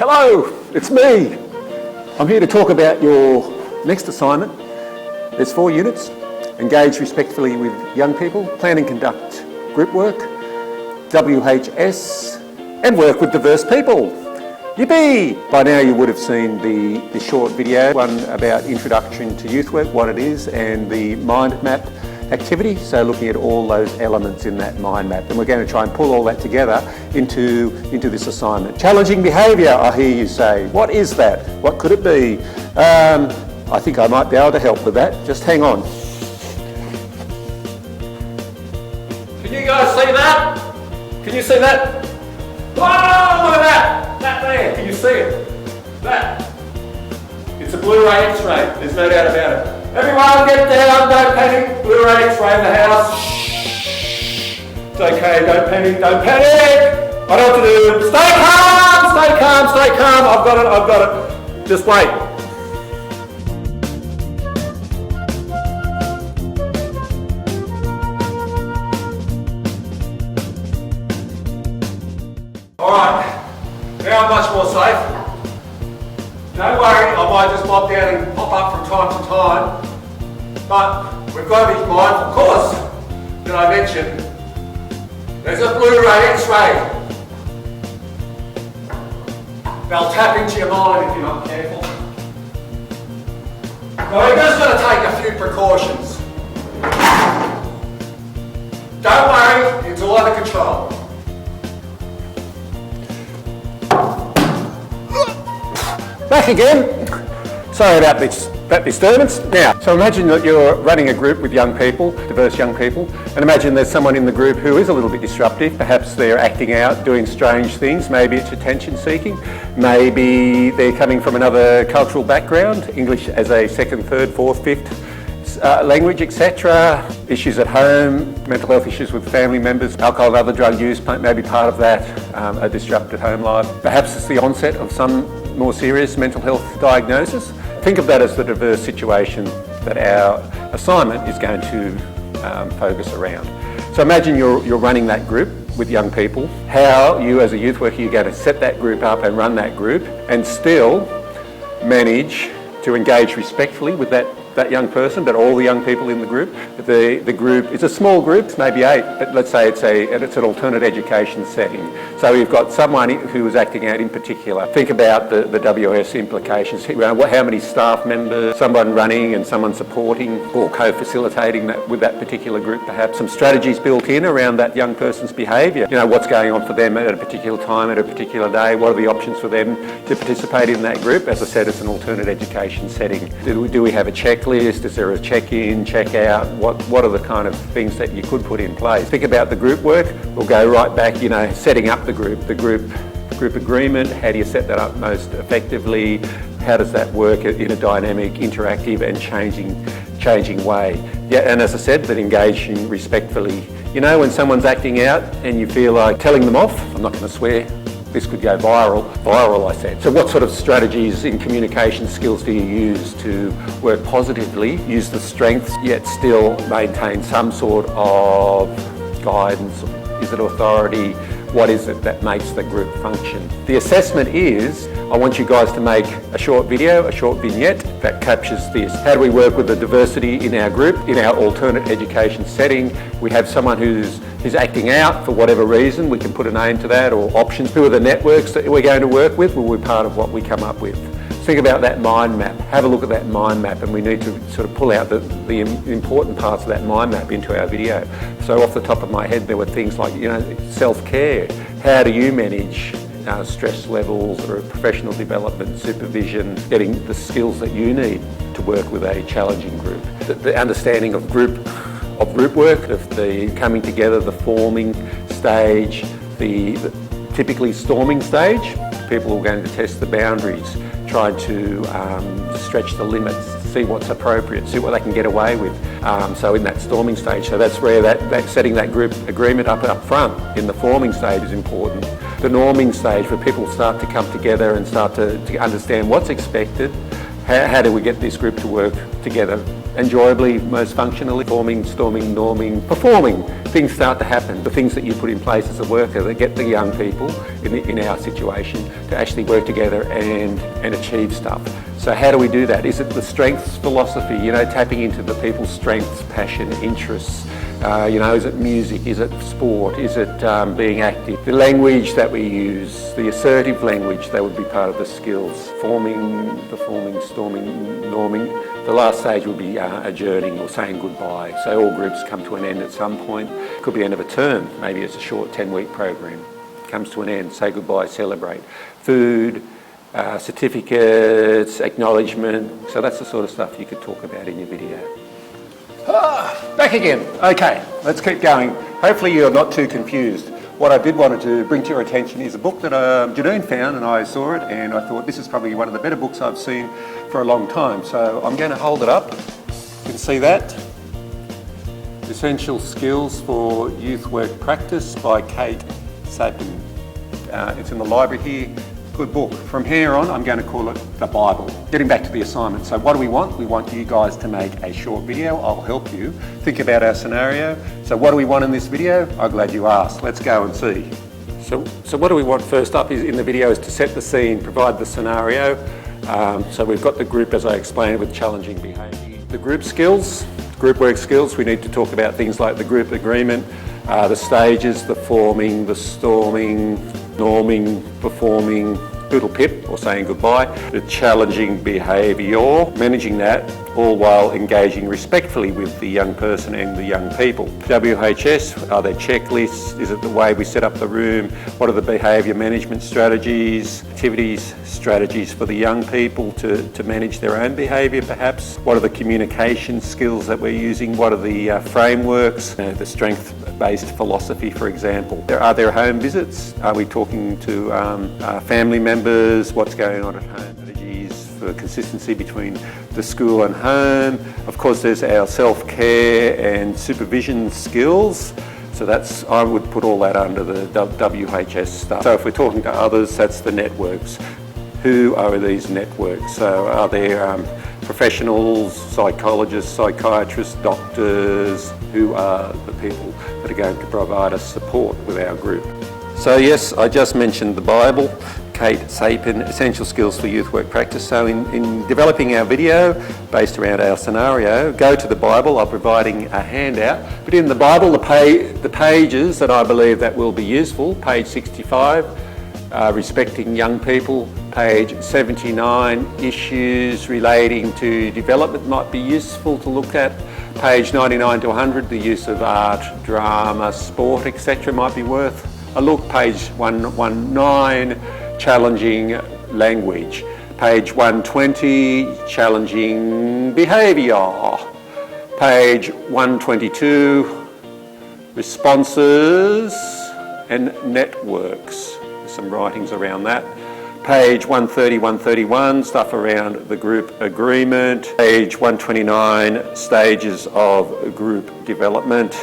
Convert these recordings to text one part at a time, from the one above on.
Hello, it's me. I'm here to talk about your next assignment. There's 4 units. Engage respectfully with young people, plan and conduct group work, WHS, and work with diverse people. Yippee! By now you would have seen the short video, one about introduction to youth work, what it is, and the mind map activity, so looking at all those elements in that mind map. And we're going to try and pull all that together into this assignment. Challenging behaviour, I hear you say. What is that? What could it be? I think I might be able to help with that. Just hang on. Can you guys see that? Can you see that? Whoa, look at that! That there, can you see it? That. It's a Blu-ray X-ray, there's no doubt about it. Everyone get down, don't panic. Blu-ray X-ray in the house. Shh. It's okay, don't panic, don't panic. I know what to do. Stay calm, stay calm, stay calm. I've got it. Just wait. Alright, now I'm much more safe. Don't worry, I might just pop down and pop up from time to time, but we've got to be mindful, of course, that I mentioned there's a Blu-ray X-ray. They'll tap into your mind if you're not careful. Now we're just going to take a few precautions. Don't worry, it's all under control. Back again. Sorry about that disturbance. Now, so imagine that you're running a group with young people, diverse young people, and imagine there's someone in the group who is a little bit disruptive. Perhaps they're acting out, doing strange things. Maybe it's attention seeking. Maybe they're coming from another cultural background, English as a second, third, fourth, fifth language, etc. Issues at home, mental health issues with family members, alcohol and other drug use may be part of that, a disrupted home life. Perhaps it's the onset of some more serious mental health diagnosis. Think of that as the diverse situation that our assignment is going to focus around. So imagine you're running that group with young people. How you as a youth worker, you're going to set that group up and run that group and still manage to engage respectfully with that young person, but all the young people in the group. The group is a small group, maybe 8, but let's say it's an alternate education setting. So you've got someone who is acting out in particular. Think about the WS implications. How many staff members, someone running and someone supporting or co-facilitating that with that particular group perhaps. Some strategies built in around that young person's behaviour. You know, what's going on for them at a particular time, at a particular day, what are the options for them to participate in that group? As I said, it's an alternate education setting. Do we have a checklist? Is there a check-in, check-out? What are the kind of things that you could put in place? Think about the group work. We'll go right back, setting up the group agreement. How do you set that up most effectively? How does that work in a dynamic, interactive and changing way? Yeah, and as I said, that engaging respectfully. When someone's acting out and you feel like telling them off, I'm not going to swear, this could go viral I said. So what sort of strategies in communication skills do you use to work positively, use the strengths yet still maintain some sort of guidance? Is it authority? What is it that makes the group function? The assessment is, I want you guys to make a short video, a short vignette that captures this. How do we work with the diversity in our group, in our alternate education setting? We have someone who's acting out for whatever reason, we can put a name to that, or options. Who are the networks that we're going to work with? Will be part of what we come up with. Think about that mind map. Have a look at that mind map, and we need to sort of pull out the important parts of that mind map into our video. So off the top of my head, there were things like, self-care. How do you manage stress levels or professional development, supervision, getting the skills that you need to work with a challenging group? The understanding of group work, of the coming together, the forming stage, the typically storming stage. People are going to test the boundaries, try to stretch the limits, see what's appropriate, see what they can get away with. So in that storming stage, so that's where that setting that group agreement up front in the forming stage is important. The norming stage, where people start to come together and start to understand what's expected, How do we get this group to work together enjoyably, most functionally? Forming, storming, norming, performing. Things start to happen. The things that you put in place as a worker that get the young people in our situation to actually work together and achieve stuff. So how do we do that? Is it the strengths philosophy, tapping into the people's strengths, passion, interests? Is it music? Is it sport? Is it being active? The language that we use, the assertive language, that would be part of the skills. Forming, performing, storming, norming. The last stage would be adjourning or saying goodbye. So all groups come to an end at some point. It could be the end of a term. Maybe it's a short 10-week program. It comes to an end, say goodbye, celebrate. Food, certificates, acknowledgement. So that's the sort of stuff you could talk about in your video. Back again. Okay, let's keep going. Hopefully you're not too confused. What I did want to bring to your attention is a book that Janine found, and I saw it and I thought this is probably one of the better books I've seen for a long time. So I'm going to hold it up. You can see that. Essential Skills for Youth Work Practice by Kate Sapin. It's in the library here. Good book. From here on, I'm going to call it the Bible. Getting back to the assignment. So what do we want? We want you guys to make a short video. I'll help you think about our scenario. So what do we want in this video? I'm glad you asked. Let's go and see. So what do we want first up is in the video is to set the scene, provide the scenario. So we've got the group, as I explained, with challenging behaviour. The group skills, group work skills, we need to talk about things like the group agreement, the stages, the forming, the storming, norming, performing, poodle pip or saying goodbye, the challenging behaviour, managing that all while engaging respectfully with the young person and the young people. WHS, are there checklists? Is it the way we set up the room? What are the behaviour management strategies, activities, strategies for the young people to manage their own behaviour perhaps? What are the communication skills that we're using? What are the frameworks? The strength-based philosophy, for example. Are there home visits? Are we talking to family members? What's going on at home? Strategies for consistency between the school and home. Of course, there's our self-care and supervision skills. So I would put all that under the WHS stuff. So if we're talking to others, that's the networks. Who are these networks? So are there professionals, psychologists, psychiatrists, doctors? Who are the people that are going to provide us support with our group? So yes, I just mentioned the Bible. Kate Sapin, Essential Skills for Youth Work Practice. So in developing our video based around our scenario, go to the Bible. I'm providing a handout. But in the Bible, the pages that I believe that will be useful, page 65, respecting young people, page 79, issues relating to development might be useful to look at. Page 99 to 100, the use of art, drama, sport, etc. might be worth a look. Page 119, challenging language. Page 120, challenging behaviour. Page 122, responses and networks. There's some writings around that. Page 130, 131, stuff around the group agreement. Page 129, stages of group development.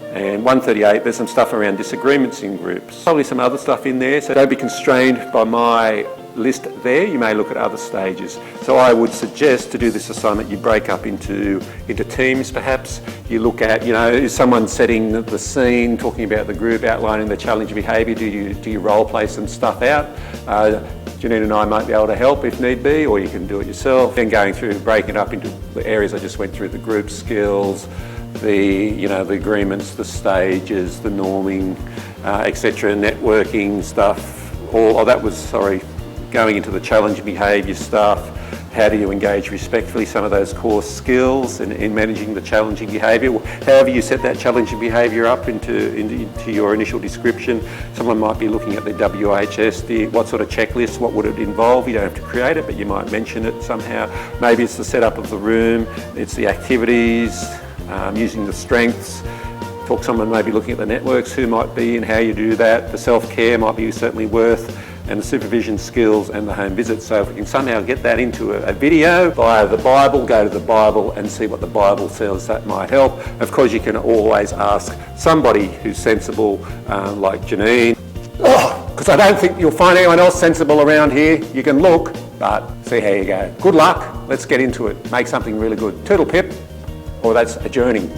And 138, there's some stuff around disagreements in groups. Probably some other stuff in there, so don't be constrained by my list there. You may look at other stages. So I would suggest to do this assignment, you break up into teams perhaps. You look at, is someone setting the scene, talking about the group, outlining the challenge behaviour? Do you role play some stuff out? Janine and I might be able to help if need be, or you can do it yourself. Then going through, breaking it up into the areas I just went through, the group skills, the agreements, the stages, the norming, etc., networking stuff. Going into the challenge behaviour stuff. How do you engage respectfully? Some of those core skills in managing the challenging behaviour. However you set that challenging behaviour up into your initial description. Someone might be looking at the WHS, what sort of checklist, what would it involve? You don't have to create it, but you might mention it somehow. Maybe it's the setup of the room, it's the activities, using the strengths. Someone may be looking at the networks, who might be and how you do that. The self-care might be certainly worth, and the supervision skills and the home visits. So if we can somehow get that into a video via the Bible, go to the Bible and see what the Bible says, that might help. Of course, you can always ask somebody who's sensible, like Janine. Because I don't think you'll find anyone else sensible around here. You can look, but see how you go. Good luck, let's get into it, make something really good. Toodle pip, or that's a journey.